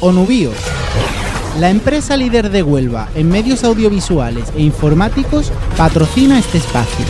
Onubio, la empresa líder de Huelva en medios audiovisuales e informáticos, patrocina este espacio.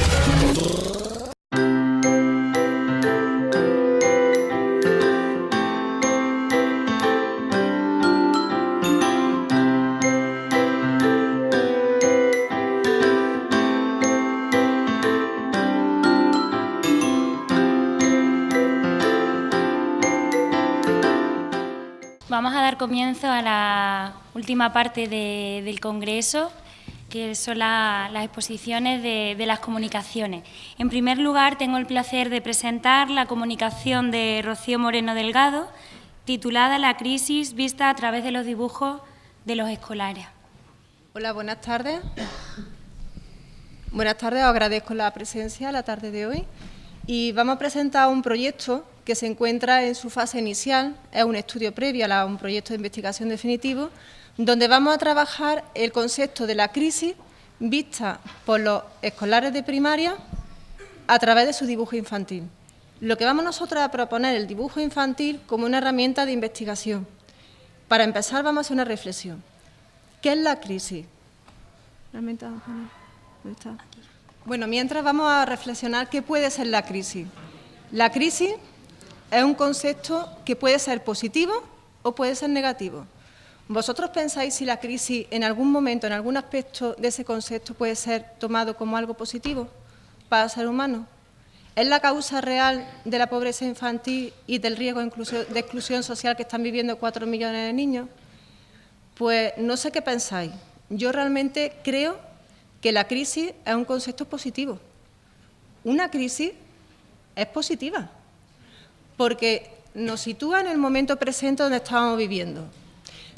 Vamos a dar comienzo a la última parte del Congreso, que son las exposiciones de las comunicaciones. En primer lugar, tengo el placer de presentar la comunicación de Rocío Moreno Delgado, titulada La crisis vista a través de los dibujos de los escolares. Hola, buenas tardes. Buenas tardes, os agradezco la presencia la tarde de hoy. Y vamos a presentar un proyecto que se encuentra en su fase inicial, es un estudio previo a un proyecto de investigación definitivo, donde vamos a trabajar el concepto de la crisis vista por los escolares de primaria a través de su dibujo infantil. Lo que vamos nosotros a proponer el dibujo infantil como una herramienta de investigación. Para empezar vamos a hacer una reflexión. ¿Qué es la crisis? ¿Dónde está? Bueno, mientras vamos a reflexionar qué puede ser la crisis. La crisis es un concepto que puede ser positivo o puede ser negativo. ¿Vosotros pensáis si la crisis en algún momento, en algún aspecto de ese concepto puede ser tomado como algo positivo para el ser humano? ¿Es la causa real de la pobreza infantil y del riesgo de exclusión social que están viviendo 4 millones de niños? Pues no sé qué pensáis. Yo realmente creo que la crisis es un concepto positivo. Una crisis es positiva, porque nos sitúa en el momento presente donde estamos viviendo.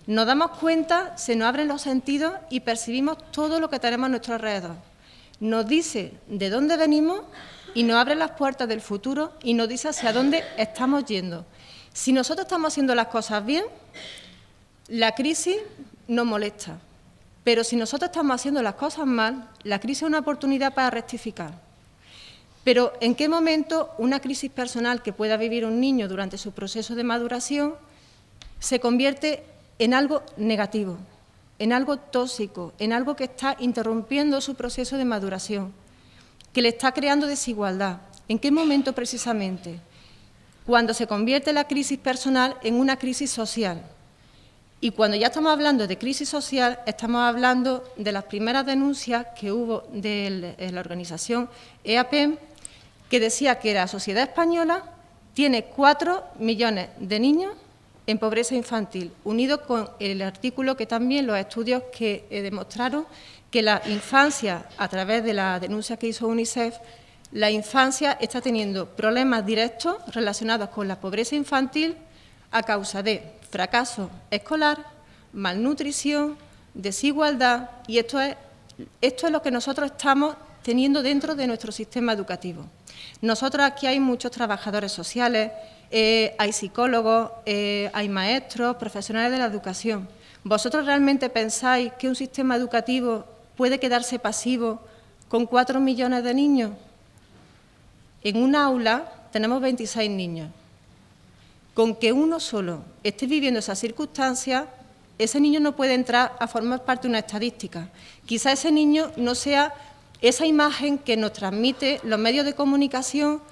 Nos damos cuenta, se nos abren los sentidos y percibimos todo lo que tenemos a nuestro alrededor. Nos dice de dónde venimos y nos abre las puertas del futuro y nos dice hacia dónde estamos yendo. Si nosotros estamos haciendo las cosas bien, la crisis nos molesta. Pero si nosotros estamos haciendo las cosas mal, la crisis es una oportunidad para rectificar. Pero ¿en qué momento una crisis personal que pueda vivir un niño durante su proceso de maduración se convierte en algo negativo, en algo tóxico, en algo que está interrumpiendo su proceso de maduración, que le está creando desigualdad? ¿En qué momento precisamente? Cuando se convierte la crisis personal en una crisis social. Y cuando ya estamos hablando de crisis social, estamos hablando de las primeras denuncias que hubo de la organización EAPEM, que decía que la sociedad española tiene 4 millones de niños en pobreza infantil, unido con el artículo que también los estudios que demostraron que la infancia, a través de la denuncia que hizo UNICEF, la infancia está teniendo problemas directos relacionados con la pobreza infantil a causa de fracaso escolar, malnutrición, desigualdad, y esto es lo que nosotros estamos teniendo dentro de nuestro sistema educativo. Nosotros aquí hay muchos trabajadores sociales, hay psicólogos, hay maestros, profesionales de la educación. ¿Vosotros realmente pensáis que un sistema educativo puede quedarse pasivo con 4 millones de niños? En un aula tenemos 26 niños. Con que uno solo esté viviendo esas circunstancias, ese niño no puede entrar a formar parte de una estadística. Quizá ese niño no sea esa imagen que nos transmite los medios de comunicación,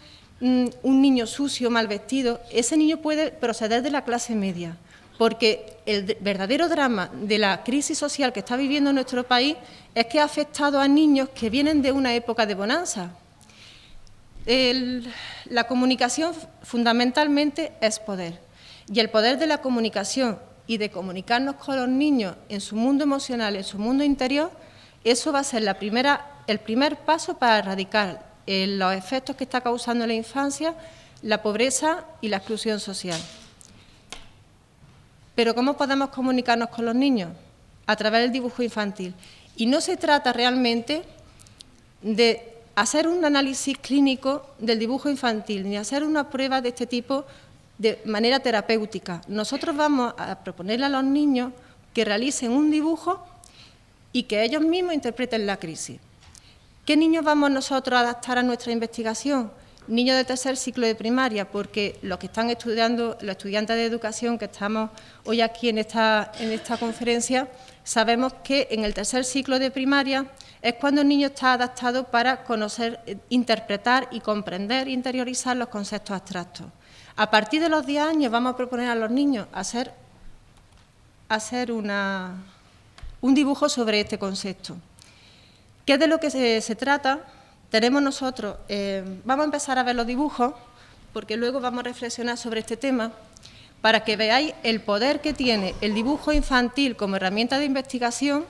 un niño sucio, mal vestido. Ese niño puede proceder de la clase media, porque el verdadero drama de la crisis social que está viviendo nuestro país es que ha afectado a niños que vienen de una época de bonanza. La comunicación fundamentalmente es poder, y el poder de la comunicación y de comunicarnos con los niños en su mundo emocional, en su mundo interior, eso va a ser el primer paso para erradicar los efectos que está causando en la infancia, la pobreza y la exclusión social. Pero ¿cómo podemos comunicarnos con los niños? A través del dibujo infantil. Y no se trata realmente de hacer un análisis clínico del dibujo infantil, ni hacer una prueba de este tipo de manera terapéutica. Nosotros vamos a proponerle a los niños que realicen un dibujo y que ellos mismos interpreten la crisis. ¿Qué niños vamos nosotros a adaptar a nuestra investigación? niños de tercer ciclo de primaria, porque los que están estudiando, los estudiantes de educación que estamos hoy aquí en esta conferencia, sabemos que en el tercer ciclo de primaria es cuando el niño está adaptado para conocer, interpretar y comprender, interiorizar los conceptos abstractos. A partir de los 10 años vamos a proponer a los niños hacer un dibujo sobre este concepto. ¿Qué es de lo que se trata? Tenemos nosotros, vamos a empezar a ver los dibujos, porque luego vamos a reflexionar sobre este tema, para que veáis el poder que tiene el dibujo infantil como herramienta de investigación.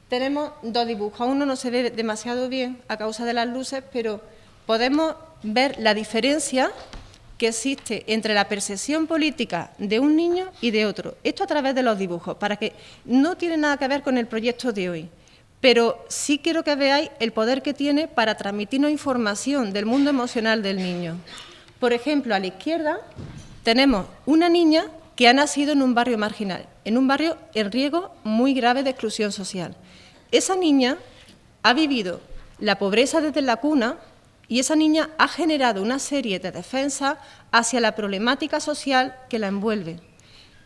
Tenemos dos dibujos, uno no se ve demasiado bien a causa de las luces, pero podemos ver la diferencia que existe entre la percepción política de un niño y de otro. Esto a través de los dibujos, para que no tiene nada que ver con el proyecto de hoy, pero sí quiero que veáis el poder que tiene para transmitirnos información del mundo emocional del niño. Por ejemplo, a la izquierda tenemos una niña que ha nacido en un barrio marginal, en un barrio en riesgo muy grave de exclusión social. Esa niña ha vivido la pobreza desde la cuna y esa niña ha generado una serie de defensas hacia la problemática social que la envuelve.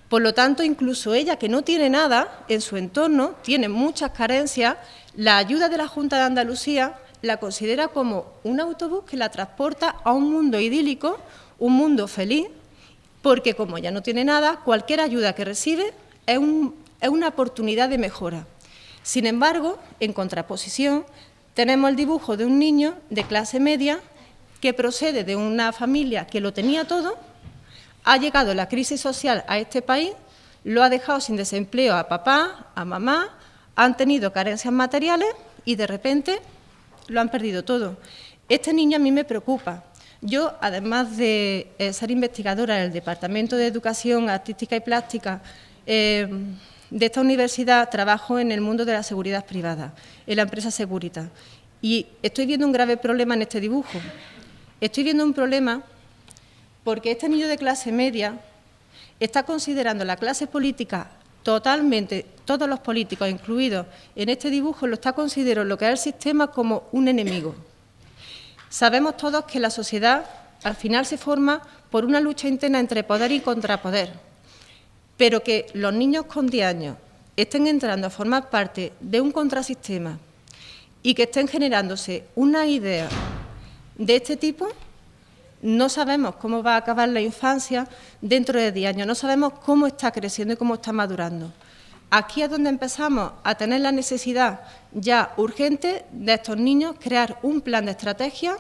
Por lo tanto, incluso ella, que no tiene nada en su entorno, tiene muchas carencias, la ayuda de la Junta de Andalucía la considera como un autobús que la transporta a un mundo idílico, un mundo feliz, porque como ella no tiene nada, cualquier ayuda que recibe es una oportunidad de mejora. Sin embargo, en contraposición, tenemos el dibujo de un niño de clase media que procede de una familia que lo tenía todo, ha llegado la crisis social a este país, lo ha dejado sin desempleo a papá, a mamá, han tenido carencias materiales y de repente lo han perdido todo. Este niño a mí me preocupa. Yo, además de ser investigadora en el Departamento de Educación Artística y Plástica de esta universidad, trabajo en el mundo de la seguridad privada, en la empresa Securitas. Y estoy viendo un grave problema en este dibujo. Estoy viendo un problema porque este niño de clase media está considerando la clase política totalmente, todos los políticos incluidos en este dibujo, lo está considerando lo que es el sistema como un enemigo. Sabemos todos que la sociedad al final se forma por una lucha interna entre poder y contrapoder, pero que los niños con 10 años estén entrando a formar parte de un contrasistema y que estén generándose una idea de este tipo, no sabemos cómo va a acabar la infancia dentro de 10 años, no sabemos cómo está creciendo y cómo está madurando. Aquí es donde empezamos a tener la necesidad ya urgente de estos niños crear un plan de estrategia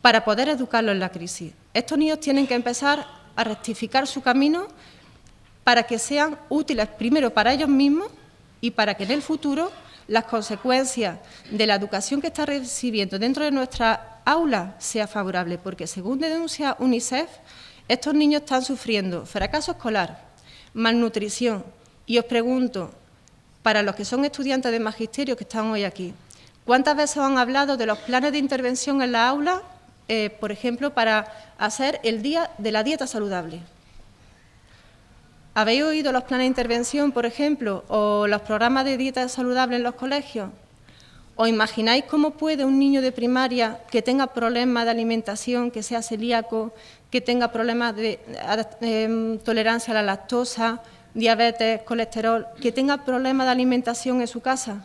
para poder educarlos en la crisis. Estos niños tienen que empezar a rectificar su camino para que sean útiles primero para ellos mismos y para que en el futuro las consecuencias de la educación que está recibiendo dentro de nuestra aula sea favorable, porque según denuncia UNICEF, estos niños están sufriendo fracaso escolar, malnutrición. Y os pregunto, para los que son estudiantes de magisterio que están hoy aquí, ¿cuántas veces han hablado de los planes de intervención en la aula, por ejemplo, para hacer el día de la dieta saludable? ¿Habéis oído los planes de intervención, por ejemplo, o los programas de dieta saludable en los colegios? ¿Os imagináis cómo puede un niño de primaria que tenga problemas de alimentación, que sea celíaco, que tenga problemas de tolerancia a la lactosa, diabetes, colesterol, que tenga problemas de alimentación en su casa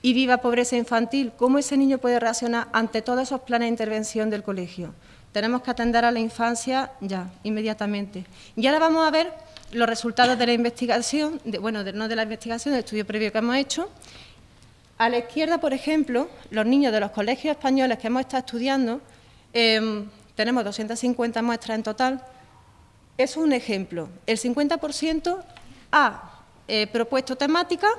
y viva pobreza infantil? ¿Cómo ese niño puede reaccionar ante todos esos planes de intervención del colegio? Tenemos que atender a la infancia ya, inmediatamente. Y ahora vamos a ver los resultados de la investigación, no de la investigación, del estudio previo que hemos hecho. A la izquierda, por ejemplo, los niños de los colegios españoles que hemos estado estudiando, tenemos 250 muestras en total. Es un ejemplo. El 50% ha propuesto temática.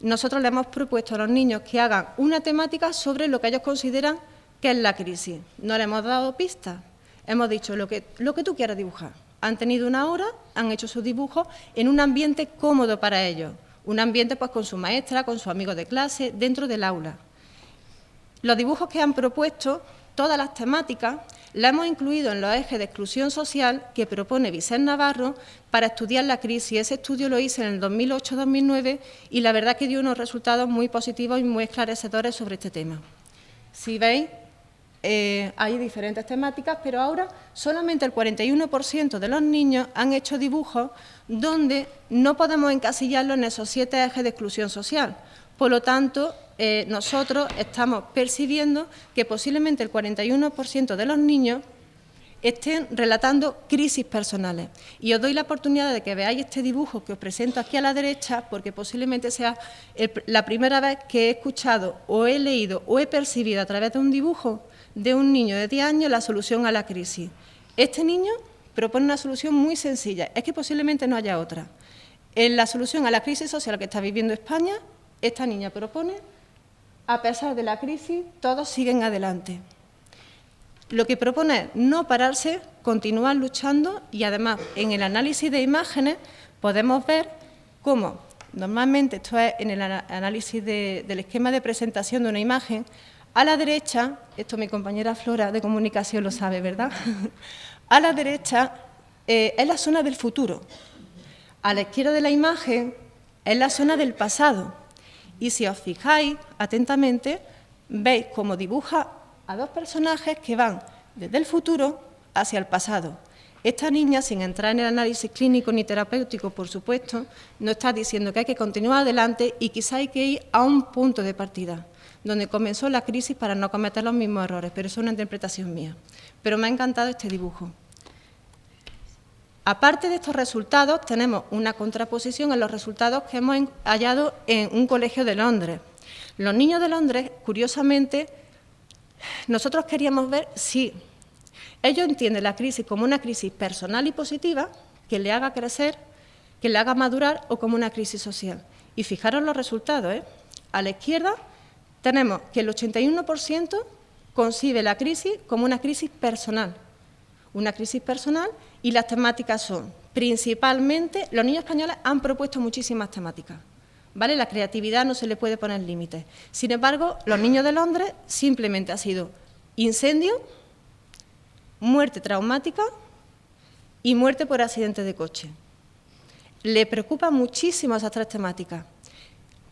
Nosotros le hemos propuesto a los niños que hagan una temática sobre lo que ellos consideran que es la crisis. No le hemos dado pistas. Hemos dicho lo que tú quieras dibujar. Han tenido una hora, han hecho sus dibujos en un ambiente cómodo para ellos. Un ambiente pues con su maestra, con sus amigos de clase, dentro del aula. Los dibujos que han propuesto, todas las temáticas, las hemos incluido en los ejes de exclusión social que propone Vicente Navarro para estudiar la crisis. Ese estudio lo hice en el 2008-2009 y la verdad que dio unos resultados muy positivos y muy esclarecedores sobre este tema. Si veis, hay diferentes temáticas, pero ahora solamente el 41% de los niños han hecho dibujos donde no podemos encasillarlos en esos 7 ejes de exclusión social. Por lo tanto, nosotros estamos percibiendo que posiblemente el 41% de los niños estén relatando crisis personales. Y os doy la oportunidad de que veáis este dibujo que os presento aquí a la derecha, porque posiblemente sea la primera vez que he escuchado o he leído o he percibido a través de un dibujo de un niño de 10 años la solución a la crisis. Este niño propone una solución muy sencilla, es que posiblemente no haya otra. En la solución a la crisis social que está viviendo España, esta niña propone, a pesar de la crisis, todos siguen adelante. Lo que propone es no pararse, continuar luchando y además en el análisis de imágenes podemos ver cómo, normalmente esto es en el análisis del esquema de presentación de una imagen, a la derecha, esto mi compañera Flora de comunicación lo sabe, ¿verdad? A la derecha es la zona del futuro, a la izquierda de la imagen es la zona del pasado y si os fijáis atentamente veis cómo dibuja a 2 personajes que van desde el futuro hacia el pasado. Esta niña, sin entrar en el análisis clínico ni terapéutico, por supuesto, nos está diciendo que hay que continuar adelante y quizá hay que ir a un punto de partida, donde comenzó la crisis para no cometer los mismos errores, pero eso es una interpretación mía. Pero me ha encantado este dibujo. Aparte de estos resultados, tenemos una contraposición en los resultados que hemos hallado en un colegio de Londres. Los niños de Londres, curiosamente, nosotros queríamos ver si ellos entienden la crisis como una crisis personal y positiva, que le haga crecer, que le haga madurar, o como una crisis social. Y fijaros los resultados, A la izquierda tenemos que el 81% concibe la crisis como una crisis personal. Una crisis personal y las temáticas son, principalmente, los niños españoles han propuesto muchísimas temáticas. ¿Vale? La creatividad no se le puede poner límites. Sin embargo, los niños de Londres simplemente ha sido incendio, muerte traumática y muerte por accidente de coche. Le preocupan muchísimo esas 3 temáticas.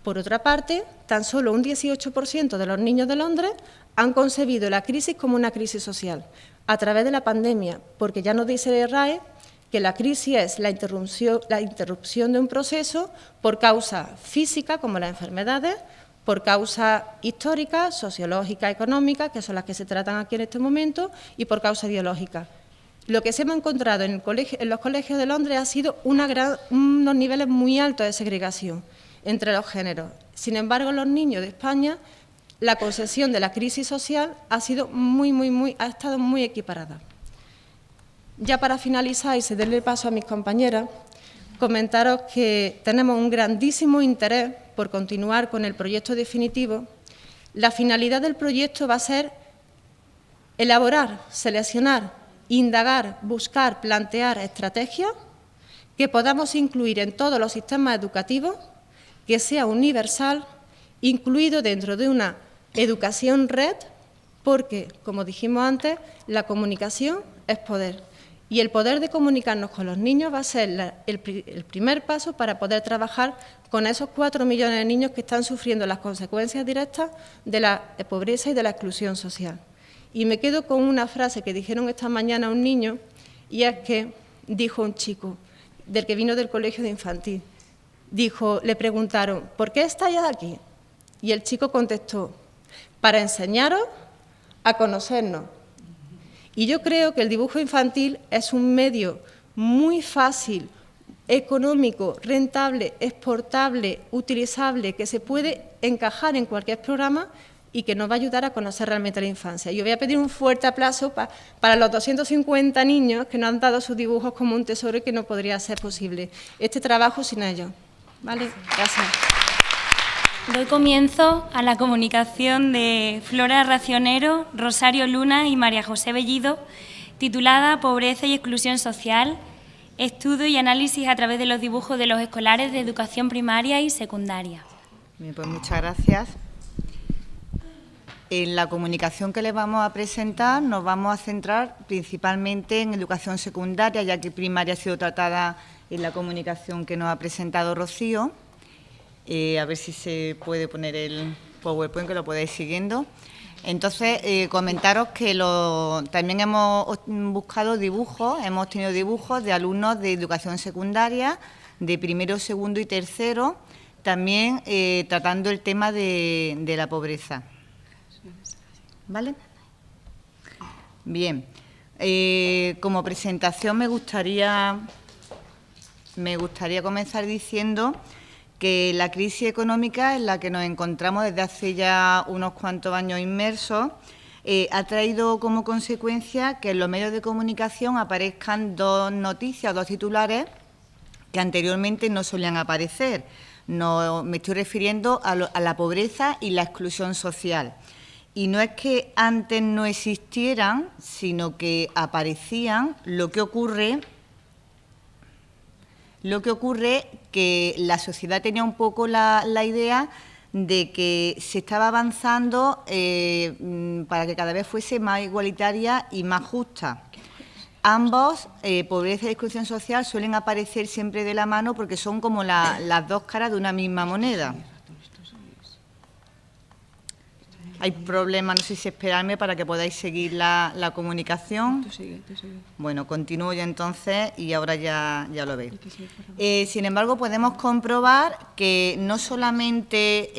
Por otra parte, tan solo un 18% de los niños de Londres han concebido la crisis como una crisis social a través de la pandemia, porque ya nos dice el RAE que la crisis es la interrupción de un proceso por causa física, como las enfermedades, por causa histórica, sociológica, económica, que son las que se tratan aquí en este momento, y por causa ideológica. Lo que se hemos encontrado en los colegios de Londres ha sido unos niveles muy altos de segregación entre los géneros. Sin embargo, los niños de España, la concepción de la crisis social ha estado muy equiparada. Ya para finalizar y cederle paso a mis compañeras, comentaros que tenemos un grandísimo interés por continuar con el proyecto definitivo. La finalidad del proyecto va a ser elaborar, seleccionar, indagar, buscar, plantear estrategias que podamos incluir en todos los sistemas educativos, que sea universal, incluido dentro de una educación red, porque, como dijimos antes, la comunicación es poder. Y el poder de comunicarnos con los niños va a ser el primer paso para poder trabajar con esos 4 millones de niños que están sufriendo las consecuencias directas de la pobreza y de la exclusión social. Y me quedo con una frase que dijeron esta mañana a un niño, y es que dijo un chico, del que vino del colegio de infantil, le preguntaron, ¿por qué estáis aquí? Y el chico contestó, para enseñaros a conocernos. Y yo creo que el dibujo infantil es un medio muy fácil, económico, rentable, exportable, utilizable, que se puede encajar en cualquier programa y que nos va a ayudar a conocer realmente la infancia. Yo voy a pedir un fuerte aplauso para los 250 niños que nos han dado sus dibujos como un tesoro y que no podría ser posible este trabajo sin ellos. ¿Vale? Gracias. Doy comienzo a la comunicación de Flora Racionero, Rosario Luna y María José Bellido, titulada Pobreza y exclusión social, estudio y análisis a través de los dibujos de los escolares de educación primaria y secundaria. Bien, pues muchas gracias. En la comunicación que les vamos a presentar nos vamos a centrar principalmente en educación secundaria, ya que primaria ha sido tratada en la comunicación que nos ha presentado Rocío. A ver si se puede poner el PowerPoint, que lo podáis siguiendo. Entonces, comentaros que también hemos buscado dibujos, hemos tenido dibujos de alumnos de educación secundaria, de primero, segundo y tercero, también tratando el tema de la pobreza. ¿Vale? Bien. Como presentación me gustaría comenzar diciendo que la crisis económica en la que nos encontramos desde hace ya unos cuantos años inmersos ha traído como consecuencia que en los medios de comunicación aparezcan dos noticias, dos titulares que anteriormente no solían aparecer. Me estoy refiriendo a la pobreza y la exclusión social. Y no es que antes no existieran, sino que aparecían. Lo que ocurre que la sociedad tenía un poco la idea de que se estaba avanzando para que cada vez fuese más igualitaria y más justa. Ambos, pobreza y exclusión social, suelen aparecer siempre de la mano porque son como las dos caras de una misma moneda. Hay problemas, no sé si esperarme para que podáis seguir la comunicación. Bueno, continúo yo entonces y ahora ya lo veis. Sin embargo, podemos comprobar que no solamente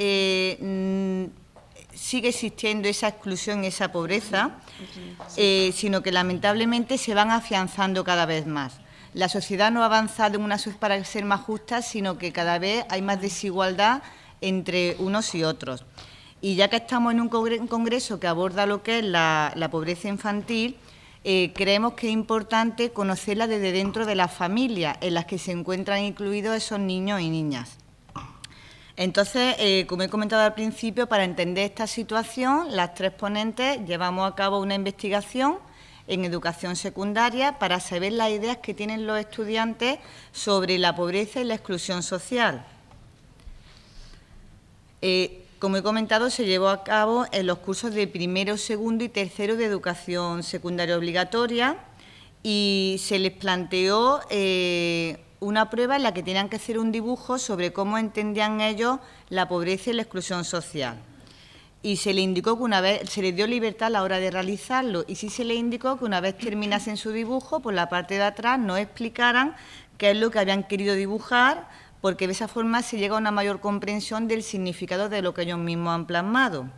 sigue existiendo esa exclusión y esa pobreza, sino que lamentablemente se van afianzando cada vez más. La sociedad no ha avanzado para ser más justa, sino que cada vez hay más desigualdad entre unos y otros. Y ya que estamos en un congreso que aborda lo que es la pobreza infantil, creemos que es importante conocerla desde dentro de las familias en las que se encuentran incluidos esos niños y niñas. Entonces, como he comentado al principio, para entender esta situación, las tres ponentes llevamos a cabo una investigación en educación secundaria para saber las ideas que tienen los estudiantes sobre la pobreza y la exclusión social. Como he comentado, se llevó a cabo en los cursos de primero, segundo y tercero de educación secundaria obligatoria y se les planteó una prueba en la que tenían que hacer un dibujo sobre cómo entendían ellos la pobreza y la exclusión social. Y se les indicó que una vez, se les dio libertad a la hora de realizarlo y sí se les indicó que una vez terminasen su dibujo, por la parte de atrás nos explicaran qué es lo que habían querido dibujar, porque de esa forma se llega a una mayor comprensión del significado de lo que ellos mismos han plasmado.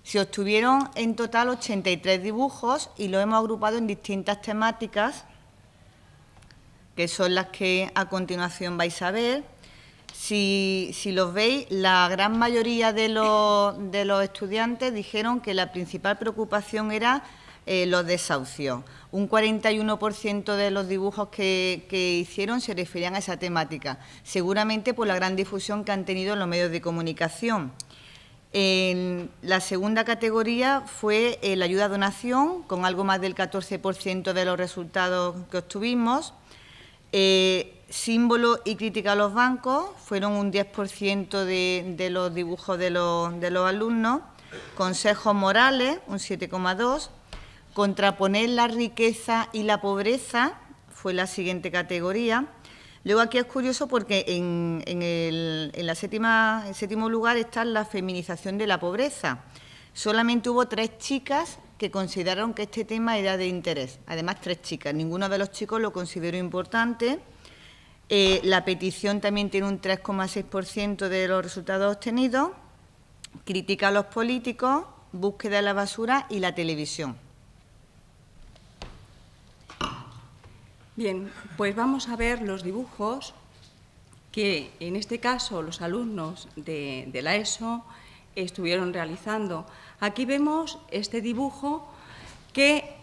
Se obtuvieron en total 83 dibujos y los hemos agrupado en distintas temáticas, que son las que a continuación vais a ver. Si los veis, la gran mayoría de los estudiantes dijeron que la principal preocupación era los desahucios. Un 41% de los dibujos que hicieron se referían a esa temática, seguramente por la gran difusión que han tenido en los medios de comunicación. La segunda categoría fue la ayuda a donación, con algo más del 14% de los resultados que obtuvimos. Símbolo y crítica a los bancos fueron un 10% de los dibujos de los alumnos. Consejos morales, un 7,2%. Contraponer la riqueza y la pobreza fue la siguiente categoría. Luego aquí es curioso porque en el séptimo lugar está la feminización de la pobreza. Solamente hubo 3 chicas que consideraron que este tema era de interés. Además, 3 chicas. Ninguno de los chicos lo consideró importante. La petición también tiene un 3,6% de los resultados obtenidos. Crítica a los políticos, búsqueda de la basura y la televisión. Bien, pues vamos a ver los dibujos que, en este caso, los alumnos de la ESO estuvieron realizando. Aquí vemos este dibujo que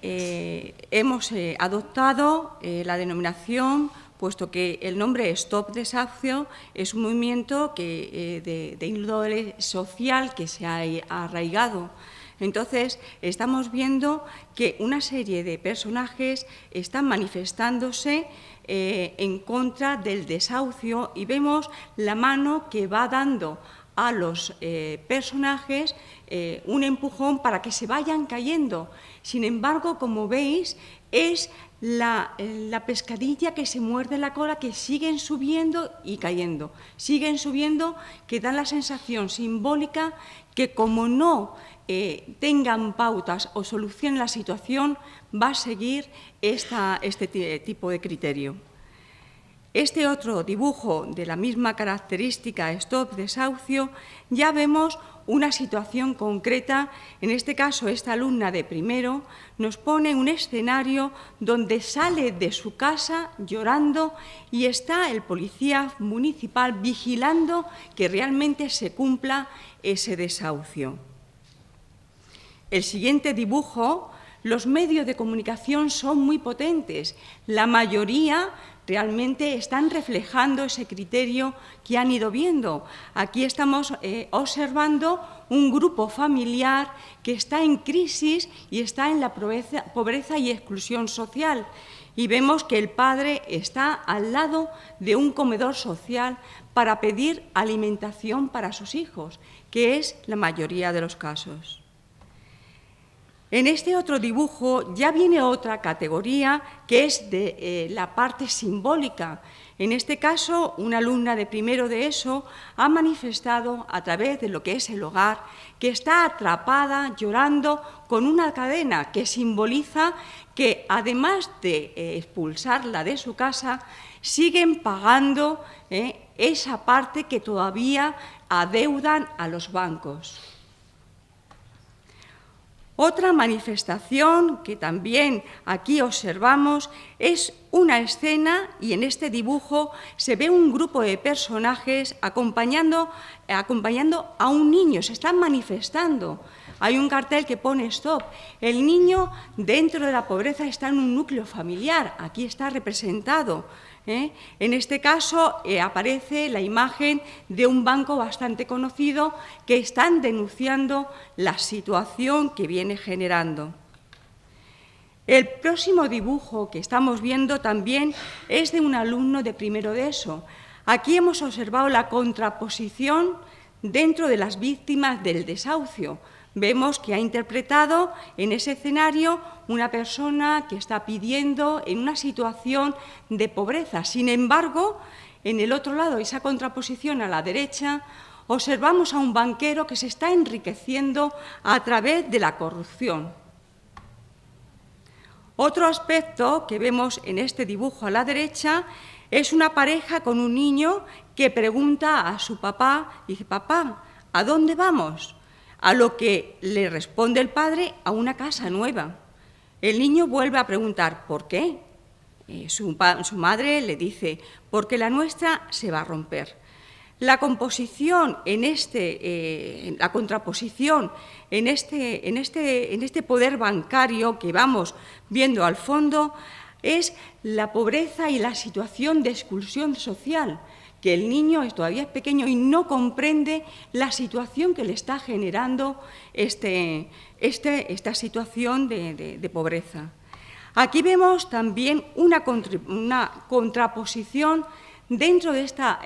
hemos adoptado la denominación, puesto que el nombre Stop Desahucio es un movimiento de índole social que se ha arraigado. Entonces, estamos viendo que una serie de personajes están manifestándose en contra del desahucio y vemos la mano que va dando a los personajes un empujón para que se vayan cayendo. Sin embargo, como veis, es la pescadilla que se muerde la cola, que siguen subiendo y cayendo, siguen subiendo, que dan la sensación simbólica que como no tengan pautas o solucionen la situación, va a seguir este tipo de criterio. Este otro dibujo de la misma característica, Stop Desahucio, ya vemos una situación concreta. En este caso, esta alumna de primero nos pone un escenario donde sale de su casa llorando y está el policía municipal vigilando que realmente se cumpla ese desahucio. El siguiente dibujo, los medios de comunicación son muy potentes. La mayoría realmente están reflejando ese criterio que han ido viendo. Aquí estamos observando un grupo familiar que está en crisis y está en la pobreza y exclusión social. Y vemos que el padre está al lado de un comedor social para pedir alimentación para sus hijos, que es la mayoría de los casos. En este otro dibujo ya viene otra categoría que es de la parte simbólica. En este caso, una alumna de primero de ESO ha manifestado a través de lo que es el hogar que está atrapada, llorando, con una cadena que simboliza que, además de expulsarla de su casa, siguen pagando esa parte que todavía adeudan a los bancos. Otra manifestación que también aquí observamos es una escena, y en este dibujo se ve un grupo de personajes acompañando a un niño, se están manifestando. Hay un cartel que pone stop. El niño dentro de la pobreza está en un núcleo familiar, aquí está representado. En este caso aparece la imagen de un banco bastante conocido que están denunciando la situación que viene generando. El próximo dibujo que estamos viendo también es de un alumno de primero de ESO. Aquí hemos observado la contraposición dentro de las víctimas del desahucio. Vemos que ha interpretado en ese escenario una persona que está pidiendo en una situación de pobreza. Sin embargo, en el otro lado, esa contraposición a la derecha, observamos a un banquero que se está enriqueciendo a través de la corrupción. Otro aspecto que vemos en este dibujo a la derecha es una pareja con un niño que pregunta a su papá, dice: «Papá, ¿a dónde vamos?». A lo que le responde el padre: «A una casa nueva». El niño vuelve a preguntar: «¿Por qué?». Su madre le dice: «Porque la nuestra se va a romper». La composición la contraposición en este poder bancario que vamos viendo al fondo es la pobreza y la situación de exclusión social, que el niño todavía es pequeño y no comprende la situación que le está generando esta situación de pobreza. Aquí vemos también una contraposición dentro de esta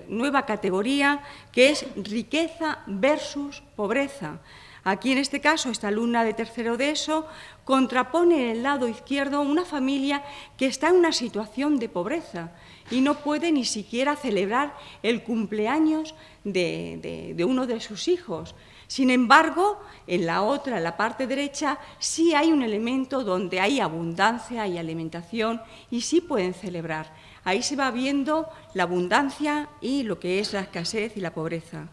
nueva categoría, que es riqueza versus pobreza. Aquí, en este caso, esta alumna de tercero de ESO contrapone en el lado izquierdo una familia que está en una situación de pobreza y no puede ni siquiera celebrar el cumpleaños de uno de sus hijos. Sin embargo, en la parte derecha, sí hay un elemento donde hay abundancia y alimentación y sí pueden celebrar. Ahí se va viendo la abundancia y lo que es la escasez y la pobreza.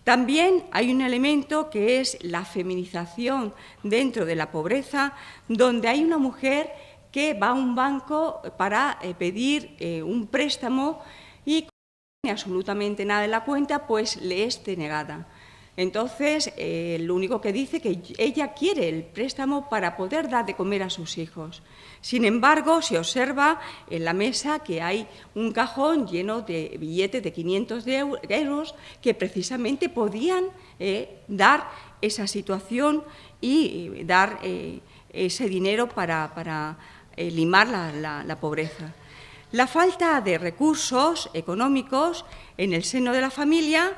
También hay un elemento que es la feminización dentro de la pobreza, donde hay una mujer que va a un banco para pedir un préstamo y como no tiene absolutamente nada en la cuenta, pues le es denegada. Entonces, lo único que dice es que ella quiere el préstamo para poder dar de comer a sus hijos. Sin embargo, se observa en la mesa que hay un cajón lleno de billetes de 500 euros que precisamente podían dar esa situación y dar ese dinero para limar la pobreza. La falta de recursos económicos en el seno de la familia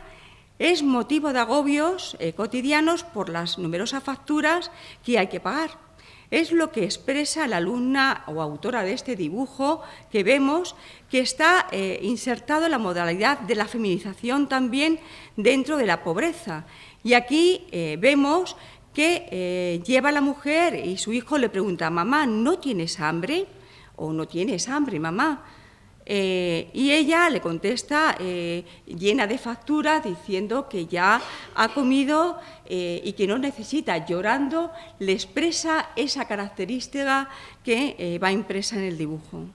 es motivo de agobios cotidianos por las numerosas facturas que hay que pagar. Es lo que expresa la alumna o autora de este dibujo, que vemos que está insertado en la modalidad de la feminización también dentro de la pobreza. Y aquí vemos que lleva a la mujer y su hijo le pregunta: mamá, ¿no tienes hambre? ¿O no tienes hambre, mamá? Y ella le contesta llena de facturas, diciendo que ya ha comido y que no necesita. Llorando le expresa esa característica que va impresa en el dibujo.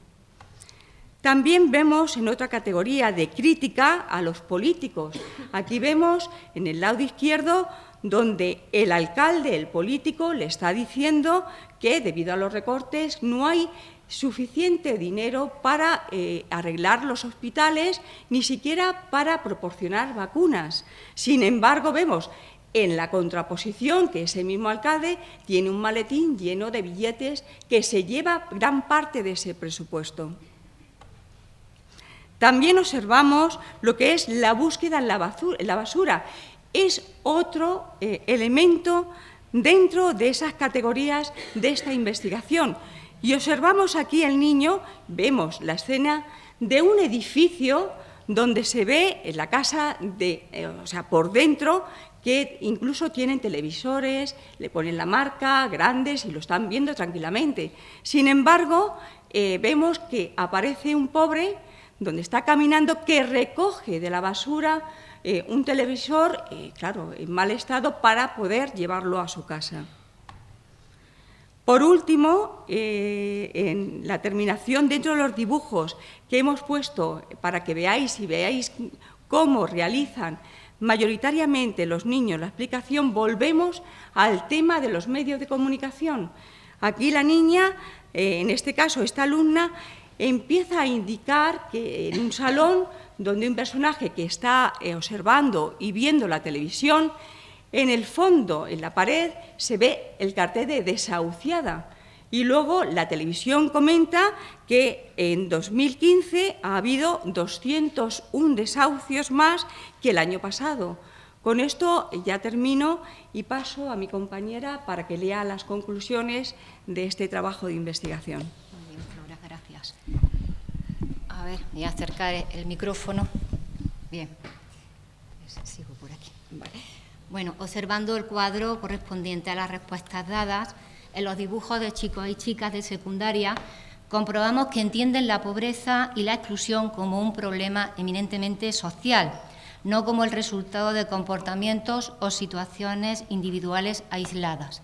También vemos en otra categoría de crítica a los políticos. Aquí vemos en el lado izquierdo donde el alcalde, el político, le está diciendo que debido a los recortes no hay suficiente dinero para arreglar los hospitales, ni siquiera para proporcionar vacunas. Sin embargo, vemos en la contraposición que ese mismo alcalde tiene un maletín lleno de billetes que se lleva gran parte de ese presupuesto. También observamos lo que es la búsqueda en la basura. Es otro elemento dentro de esas categorías de esta investigación. Y observamos aquí el niño, vemos la escena de un edificio donde se ve en la casa, por dentro, que incluso tienen televisores, le ponen la marca, grandes, y lo están viendo tranquilamente. Sin embargo, vemos que aparece un pobre donde está caminando, que recoge de la basura un televisor, claro, en mal estado, para poder llevarlo a su casa. Por último, en la terminación, dentro de los dibujos que hemos puesto para que veáis cómo realizan mayoritariamente los niños la explicación, volvemos al tema de los medios de comunicación. Aquí la niña, en este caso esta alumna, empieza a indicar que en un salón donde un personaje que está observando y viendo la televisión, en el fondo, en la pared, se ve el cartel de desahuciada. Y luego la televisión comenta que en 2015 ha habido 201 desahucios más que el año pasado. Con esto ya termino y paso a mi compañera para que lea las conclusiones de este trabajo de investigación. Muy bien, Flora, gracias. A ver, voy a acercar el micrófono. Bien, sigo por aquí. Vale. Bueno, observando el cuadro correspondiente a las respuestas dadas, en los dibujos de chicos y chicas de secundaria, comprobamos que entienden la pobreza y la exclusión como un problema eminentemente social, no como el resultado de comportamientos o situaciones individuales aisladas.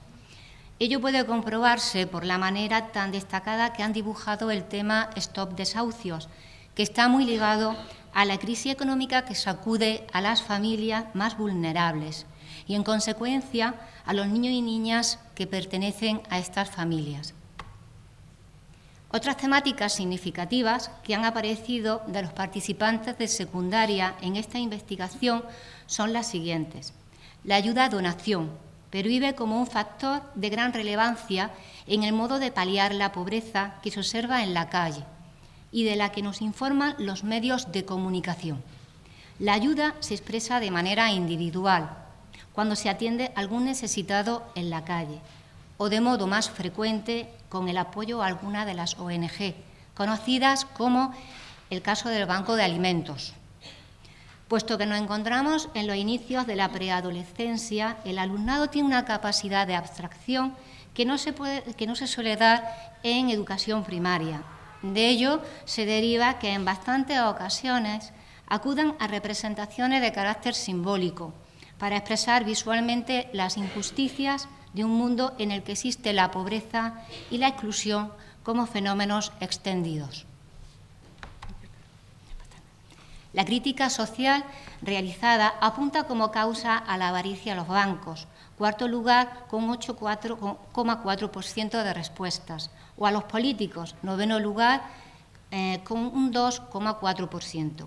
Ello puede comprobarse por la manera tan destacada que han dibujado el tema Stop Desahucios, que está muy ligado a la crisis económica que sacude a las familias más vulnerables y, en consecuencia, a los niños y niñas que pertenecen a estas familias. Otras temáticas significativas que han aparecido de los participantes de secundaria en esta investigación son las siguientes. La ayuda a donación pervive como un factor de gran relevancia en el modo de paliar la pobreza que se observa en la calle y de la que nos informan los medios de comunicación. La ayuda se expresa de manera individual, cuando se atiende a algún necesitado en la calle, o de modo más frecuente con el apoyo a alguna de las ONG, conocidas como el caso del Banco de Alimentos. Puesto que nos encontramos en los inicios de la preadolescencia, el alumnado tiene una capacidad de abstracción que no se suele dar en educación primaria. De ello se deriva que en bastantes ocasiones acudan a representaciones de carácter simbólico para expresar visualmente las injusticias de un mundo en el que existe la pobreza y la exclusión como fenómenos extendidos. La crítica social realizada apunta como causa a la avaricia a los bancos, cuarto lugar con 8,4% de respuestas, o a los políticos, noveno lugar con un 2,4%.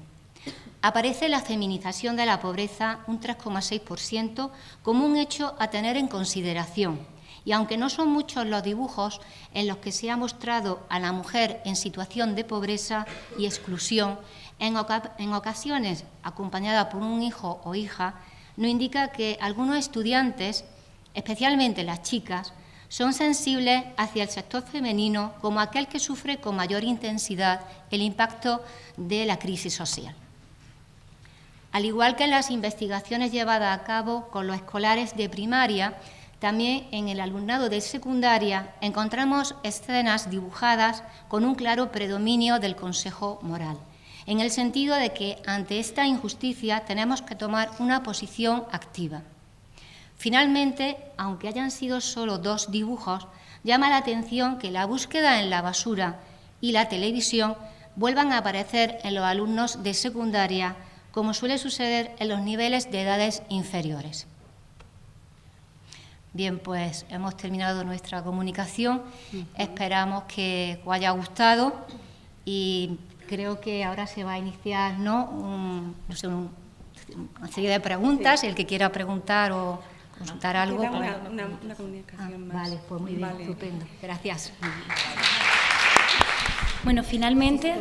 Aparece la feminización de la pobreza, un 3,6%, como un hecho a tener en consideración. Y aunque no son muchos los dibujos en los que se ha mostrado a la mujer en situación de pobreza y exclusión, en ocasiones acompañada por un hijo o hija, nos indica que algunos estudiantes, especialmente las chicas, son sensibles hacia el sector femenino como aquel que sufre con mayor intensidad el impacto de la crisis social. Al igual que en las investigaciones llevadas a cabo con los escolares de primaria, también en el alumnado de secundaria encontramos escenas dibujadas con un claro predominio del consejo moral, en el sentido de que ante esta injusticia tenemos que tomar una posición activa. Finalmente, aunque hayan sido solo 2 dibujos, llama la atención que la búsqueda en la basura y la televisión vuelvan a aparecer en los alumnos de secundaria, como suele suceder en los niveles de edades inferiores. Bien, pues hemos terminado nuestra comunicación. Esperamos que os haya gustado y creo que ahora se va a iniciar, una serie de preguntas. Sí. El que quiera preguntar o consultar algo. Una comunicación más. Vale, pues muy bien, vale. Estupendo. Gracias. Bueno, finalmente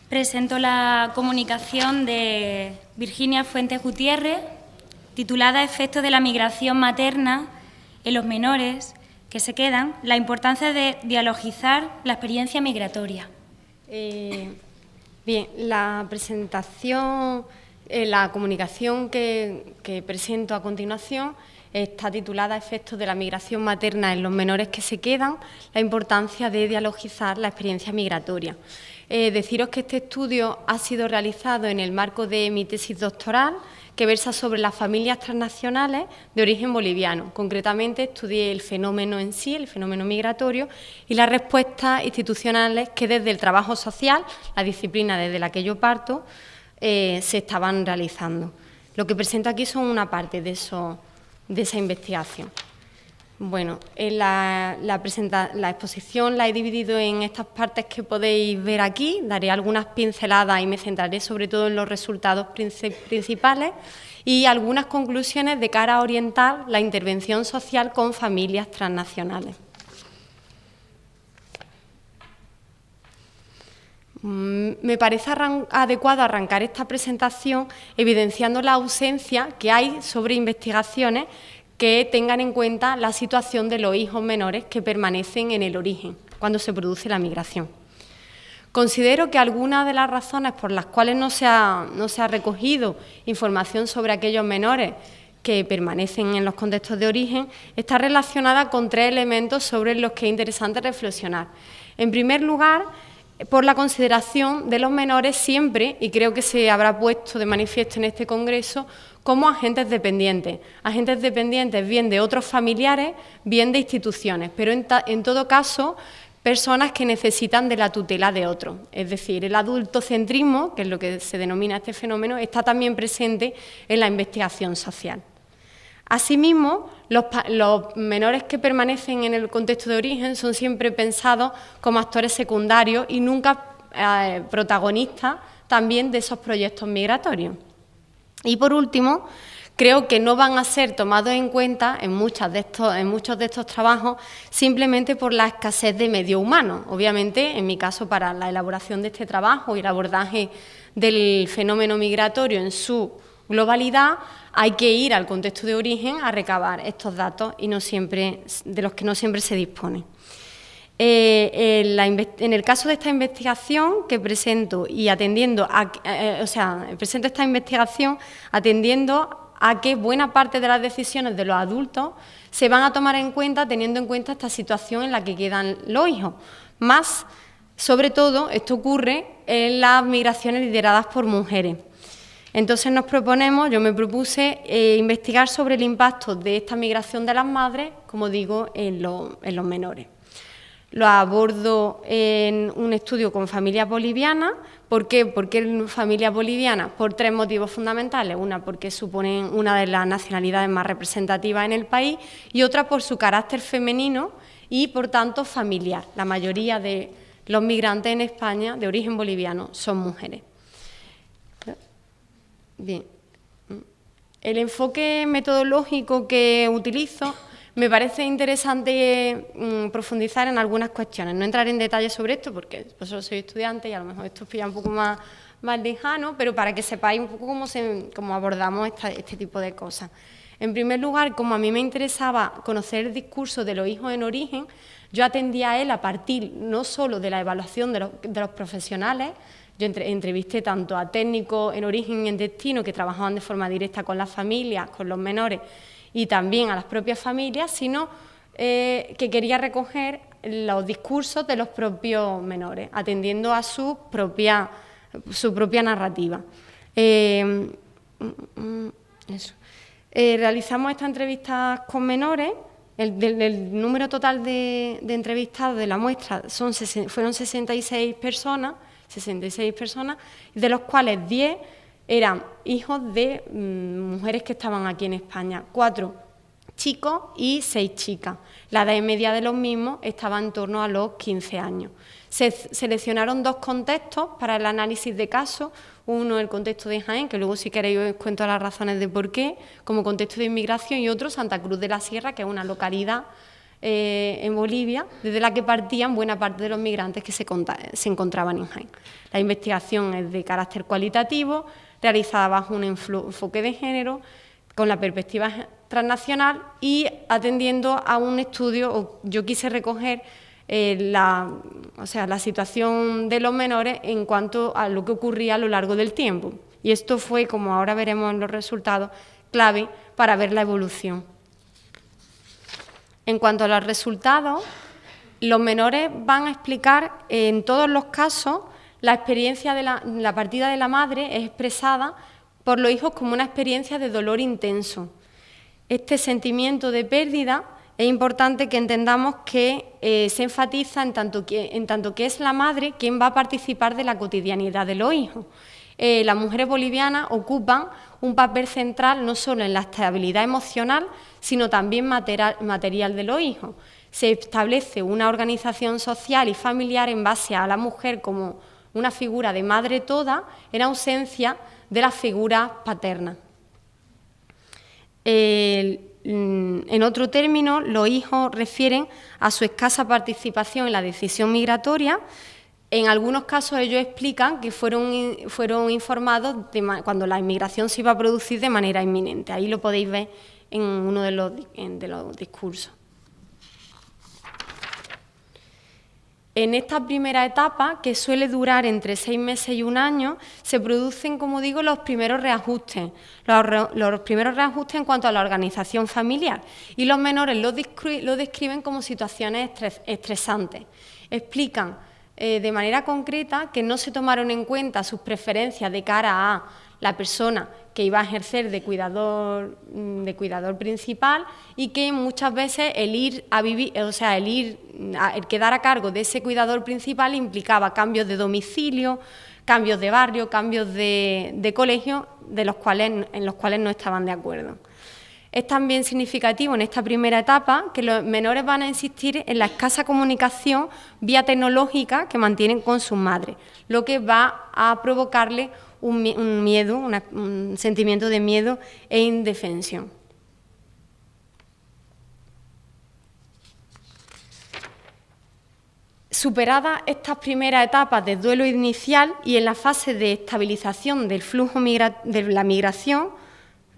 presento la comunicación de Virginia Fuentes Gutiérrez, titulada Efectos de la migración materna en los menores que se quedan, la importancia de dialogizar la experiencia migratoria. Bien, la presentación, la comunicación que presento a continuación está titulada Efectos de la migración materna en los menores que se quedan, la importancia de dialogizar la experiencia migratoria. Deciros que este estudio ha sido realizado en el marco de mi tesis doctoral, que versa sobre las familias transnacionales de origen boliviano. Concretamente, estudié el fenómeno en sí, el fenómeno migratorio, y las respuestas institucionales que desde el trabajo social, la disciplina desde la que yo parto, se estaban realizando. Lo que presento aquí son una parte de esa investigación. Bueno, la exposición la he dividido en estas partes que podéis ver aquí, daré algunas pinceladas y me centraré sobre todo en los resultados principales y algunas conclusiones de cara a orientar la intervención social con familias transnacionales. Me parece adecuado arrancar esta presentación evidenciando la ausencia que hay sobre investigaciones que tengan en cuenta la situación de los hijos menores que permanecen en el origen cuando se produce la migración. Considero que algunas de las razones por las cuales no se ha recogido información sobre aquellos menores que permanecen en los contextos de origen está relacionada con 3 elementos sobre los que es interesante reflexionar. En primer lugar, por la consideración de los menores siempre, y creo que se habrá puesto de manifiesto en este congreso, como agentes dependientes bien de otros familiares, bien de instituciones, pero en todo caso personas que necesitan de la tutela de otros. Es decir, el adultocentrismo, que es lo que se denomina este fenómeno, está también presente en la investigación social. Asimismo, los menores que permanecen en el contexto de origen son siempre pensados como actores secundarios y nunca protagonistas también de esos proyectos migratorios. Y por último, creo que no van a ser tomados en cuenta en muchos de estos trabajos simplemente por la escasez de medios humanos. Obviamente, en mi caso, para la elaboración de este trabajo y el abordaje del fenómeno migratorio en su globalidad, hay que ir al contexto de origen a recabar estos datos y de los que no siempre se dispone. En el caso de esta investigación que presento y presento esta investigación atendiendo a que buena parte de las decisiones de los adultos se van a tomar en cuenta teniendo en cuenta esta situación en la que quedan los hijos. Más, sobre todo, esto ocurre en las migraciones lideradas por mujeres. Entonces yo me propuse investigar sobre el impacto de esta migración de las madres, como digo, en los menores. Lo abordo en un estudio con familias bolivianas. ¿Por qué? Porque familias bolivianas, por 3 motivos fundamentales. Una, porque suponen una de las nacionalidades más representativas en el país, y otra por su carácter femenino y, por tanto, familiar. La mayoría de los migrantes en España de origen boliviano son mujeres. Bien, el enfoque metodológico que utilizo me parece interesante profundizar en algunas cuestiones. No entraré en detalle sobre esto porque yo soy estudiante y a lo mejor esto os pilla un poco más lejano, pero para que sepáis un poco cómo abordamos este tipo de cosas. En primer lugar, como a mí me interesaba conocer el discurso de los hijos en origen, yo atendía a él a partir no solo de la evaluación de los profesionales. Yo entrevisté tanto a técnicos en origen y en destino que trabajaban de forma directa con las familias, con los menores, y también a las propias familias, sino que quería recoger los discursos de los propios menores, atendiendo a su propia narrativa. Realizamos esta entrevista con menores. El número total de entrevistados de la muestra fueron 66 personas, de los cuales 10 eran hijos de mujeres que estaban aquí en España, 4 chicos y 6 chicas. La edad media de los mismos estaba en torno a los 15 años. Se seleccionaron 2 contextos para el análisis de casos, uno el contexto de Jaén, que luego si queréis os cuento las razones de por qué, como contexto de inmigración, y otro Santa Cruz de la Sierra, que es una localidad en Bolivia, desde la que partían buena parte de los migrantes que se encontraban en Jaén. La investigación es de carácter cualitativo, realizada bajo un enfoque de género, con la perspectiva transnacional y atendiendo a un estudio. Yo quise recoger la situación de los menores en cuanto a lo que ocurría a lo largo del tiempo. Y esto fue, como ahora veremos en los resultados, clave para ver la evolución. En cuanto a los resultados, los menores van a explicar en todos los casos la experiencia de la partida de la madre es expresada por los hijos como una experiencia de dolor intenso. Este sentimiento de pérdida es importante que entendamos que se enfatiza en tanto que es la madre quien va a participar de la cotidianidad de los hijos. Las mujeres bolivianas ocupan un papel central no solo en la estabilidad emocional, sino también material de los hijos. Se establece una organización social y familiar en base a la mujer como una figura de madre toda, en ausencia de las figuras paternas. En otro término, los hijos refieren a su escasa participación en la decisión migratoria. En algunos casos ellos explican que fueron informados cuando la inmigración se iba a producir de manera inminente. Ahí lo podéis ver en uno de los discursos. En esta primera etapa, que suele durar entre 6 meses y 1 año, se producen, como digo, los primeros reajustes. Los primeros reajustes en cuanto a la organización familiar. Y los menores lo describen como situaciones estresantes. Explican de manera concreta que no se tomaron en cuenta sus preferencias de cara a la persona que iba a ejercer de cuidador principal y que muchas veces el quedar a cargo de ese cuidador principal implicaba cambios de domicilio, cambios de barrio, cambios de colegio en los cuales no estaban de acuerdo. Es también significativo en esta primera etapa que los menores van a insistir en la escasa comunicación vía tecnológica que mantienen con sus madres, lo que va a provocarle un sentimiento de miedo e indefensión. Superadas estas primeras etapas de duelo inicial y en la fase de estabilización del flujo de la migración,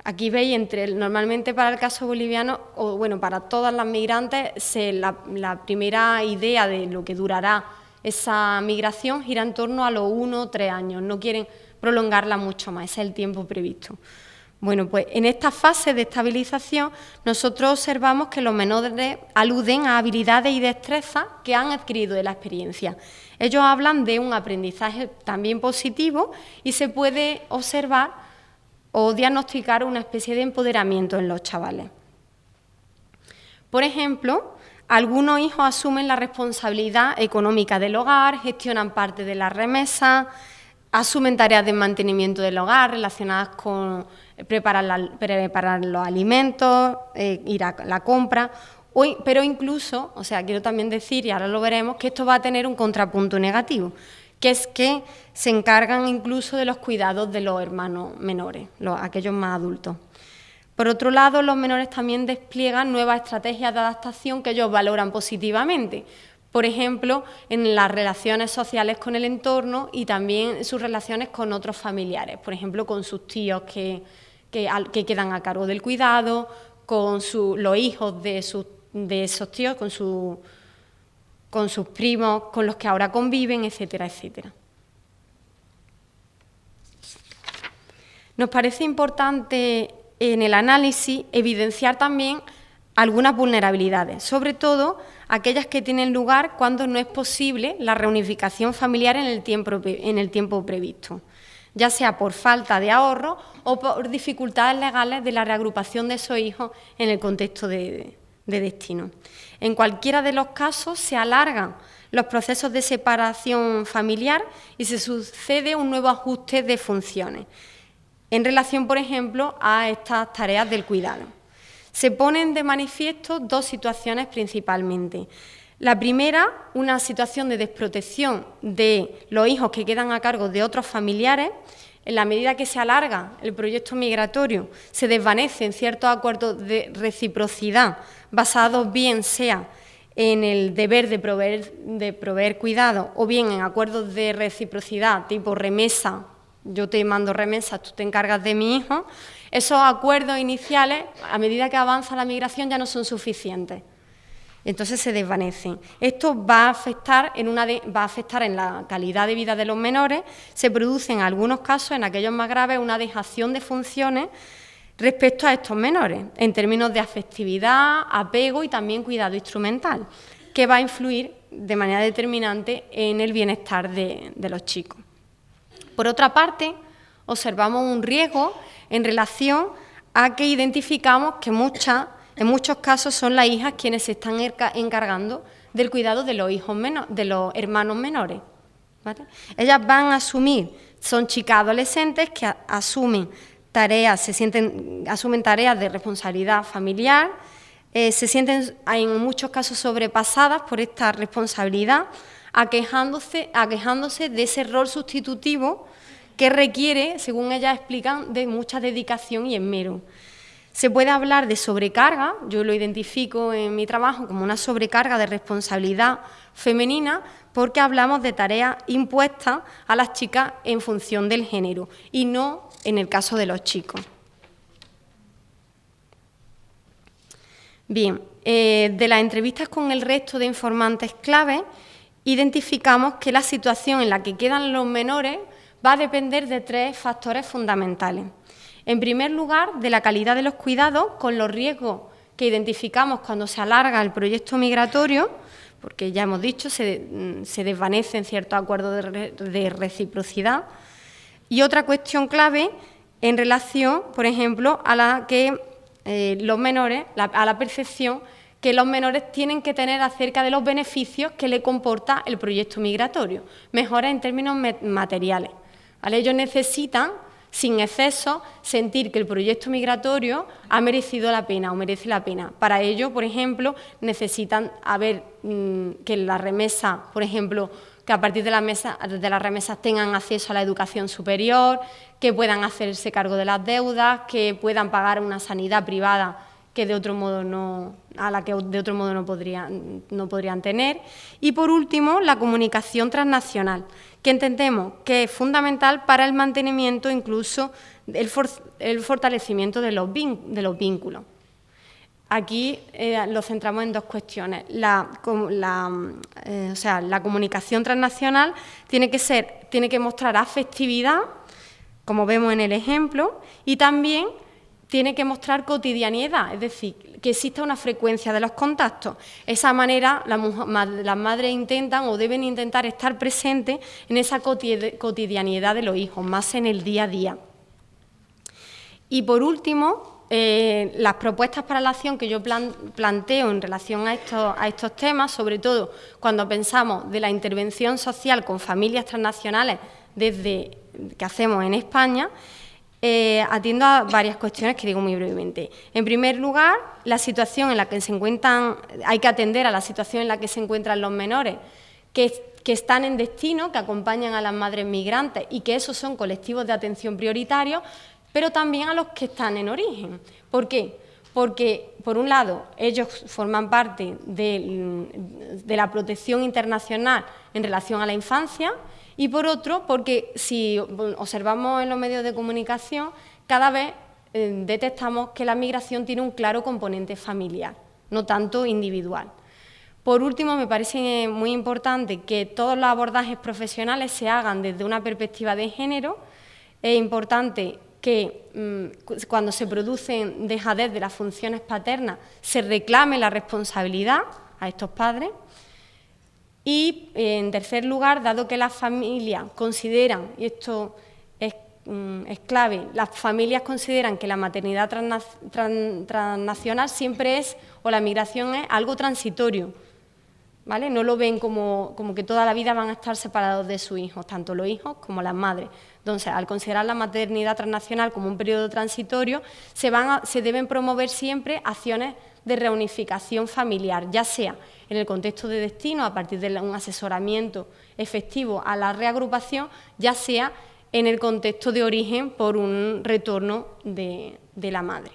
aquí veis, normalmente para el caso boliviano, o bueno, para todas las migrantes, la primera idea de lo que durará esa migración gira en torno a los 1 o 3 años, no quieren prolongarla mucho más, ese es el tiempo previsto. Bueno, pues en esta fase de estabilización nosotros observamos que los menores aluden a habilidades y destrezas que han adquirido de la experiencia. Ellos hablan de un aprendizaje también positivo y se puede observar o diagnosticar una especie de empoderamiento en los chavales. Por ejemplo, algunos hijos asumen la responsabilidad económica del hogar, gestionan parte de las remesas, asumen tareas de mantenimiento del hogar relacionadas con preparar los alimentos, ir a la compra, pero incluso, quiero también decir, y ahora lo veremos, que esto va a tener un contrapunto negativo, que es que se encargan incluso de los cuidados de los hermanos menores, aquellos más adultos. Por otro lado, los menores también despliegan nuevas estrategias de adaptación que ellos valoran positivamente. Por ejemplo, en las relaciones sociales con el entorno y también sus relaciones con otros familiares, por ejemplo, con sus tíos que que quedan a cargo del cuidado, con los hijos de esos tíos, con sus primos, con los que ahora conviven, etcétera, etcétera. Nos parece importante en el análisis evidenciar también algunas vulnerabilidades, sobre todo aquellas que tienen lugar cuando no es posible la reunificación familiar en el tiempo previsto, ya sea por falta de ahorro o por dificultades legales de la reagrupación de esos hijos en el contexto de destino. En cualquiera de los casos se alargan los procesos de separación familiar y se sucede un nuevo ajuste de funciones en relación, por ejemplo, a estas tareas del cuidado. Se ponen de manifiesto dos situaciones principalmente. La primera, una situación de desprotección de los hijos que quedan a cargo de otros familiares. En la medida que se alarga el proyecto migratorio, se desvanecen ciertos acuerdos de reciprocidad basados bien sea en el deber de proveer cuidado o bien en acuerdos de reciprocidad tipo remesa, yo te mando remesas, tú te encargas de mi hijo. Esos acuerdos iniciales, a medida que avanza la migración, ya no son suficientes. Entonces se desvanecen. Esto va a afectar en la calidad de vida de los menores. Se produce en algunos casos, en aquellos más graves, una dejación de funciones respecto a estos menores, en términos de afectividad, apego y también cuidado instrumental, que va a influir de manera determinante en el bienestar de los chicos. Por otra parte, observamos un riesgo en relación a que identificamos que en muchos casos son las hijas quienes se están encargando del cuidado de los de los hermanos menores, ¿vale? Ellas van a asumir, son chicas adolescentes que asumen tareas de responsabilidad familiar, se sienten en muchos casos sobrepasadas por esta responsabilidad, aquejándose de ese rol sustitutivo que requiere, según ellas explican, de mucha dedicación y esmero. Se puede hablar de sobrecarga, yo lo identifico en mi trabajo como una sobrecarga de responsabilidad femenina, porque hablamos de tareas impuestas a las chicas en función del género y no en el caso de los chicos. Bien, de las entrevistas con el resto de informantes clave, identificamos que la situación en la que quedan los menores va a depender de tres factores fundamentales. En primer lugar, de la calidad de los cuidados, con los riesgos que identificamos cuando se alarga el proyecto migratorio, porque ya hemos dicho, se desvanecen ciertos acuerdos de reciprocidad. Y otra cuestión clave en relación, por ejemplo, a la que los menores, a la percepción que los menores tienen que tener acerca de los beneficios que le comporta el proyecto migratorio, mejoras en términos materiales, ¿vale? Ellos necesitan, sin exceso, sentir que el proyecto migratorio ha merecido la pena o merece la pena. Para ello, por ejemplo, necesitan que la remesa, por ejemplo, que a partir de las remesas tengan acceso a la educación superior, que puedan hacerse cargo de las deudas, que puedan pagar una sanidad privada que de otro modo no podrían tener. Y por último, la comunicación transnacional, que entendemos que es fundamental para el mantenimiento, incluso el fortalecimiento de los vínculos. Aquí lo centramos en dos cuestiones. La comunicación transnacional tiene que mostrar afectividad, como vemos en el ejemplo, y también tiene que mostrar cotidianidad, es decir, que exista una frecuencia de los contactos. De esa manera, las madres intentan o deben intentar estar presentes en esa cotidianidad de los hijos, más en el día a día. Y por último, las propuestas para la acción que yo planteo en relación a estos temas, sobre todo cuando pensamos de la intervención social con familias transnacionales que hacemos en España, atiendo a varias cuestiones que digo muy brevemente. En primer lugar, hay que atender a la situación en la que se encuentran los menores que están en destino, que acompañan a las madres migrantes y que esos son colectivos de atención prioritarios, pero también a los que están en origen. ¿Por qué? Porque, por un lado, ellos forman parte de la protección internacional en relación a la infancia, y por otro, porque si observamos en los medios de comunicación, cada vez detectamos que la migración tiene un claro componente familiar, no tanto individual. Por último, me parece muy importante que todos los abordajes profesionales se hagan desde una perspectiva de género. Es importante que cuando se producen dejadez de las funciones paternas se reclame la responsabilidad a estos padres. Y, en tercer lugar, dado que las familias consideran, y esto es clave, las familias consideran que la maternidad transnacional siempre es, o la migración es algo transitorio, ¿vale? No lo ven como que toda la vida van a estar separados de sus hijos, tanto los hijos como las madres. Entonces, al considerar la maternidad transnacional como un periodo transitorio, se deben promover siempre acciones de reunificación familiar, ya sea en el contexto de destino, a partir de un asesoramiento efectivo a la reagrupación, ya sea en el contexto de origen por un retorno de la madre.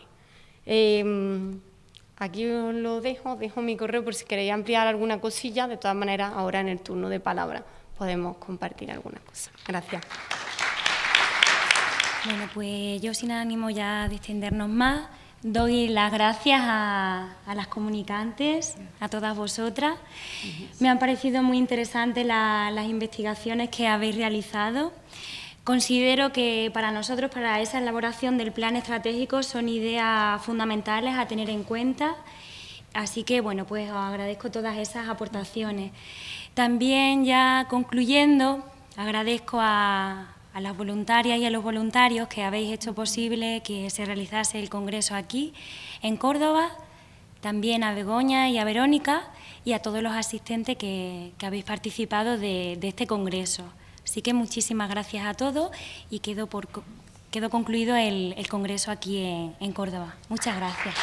Aquí os lo dejo mi correo por si queréis ampliar alguna cosilla. De todas maneras, ahora en el turno de palabra podemos compartir alguna cosa. Gracias. Bueno, pues yo sin ánimo ya de extendernos más, doy las gracias a las comunicantes, a todas vosotras. Me han parecido muy interesantes las investigaciones que habéis realizado. Considero que para nosotros, para esa elaboración del plan estratégico, son ideas fundamentales a tener en cuenta. Así que, bueno, pues os agradezco todas esas aportaciones. También, ya concluyendo, agradezco a las voluntarias y a los voluntarios que habéis hecho posible que se realizase el congreso aquí, en Córdoba, también a Begoña y a Verónica y a todos los asistentes que habéis participado de este congreso. Así que muchísimas gracias a todos y quedó concluido el congreso aquí en Córdoba. Muchas gracias.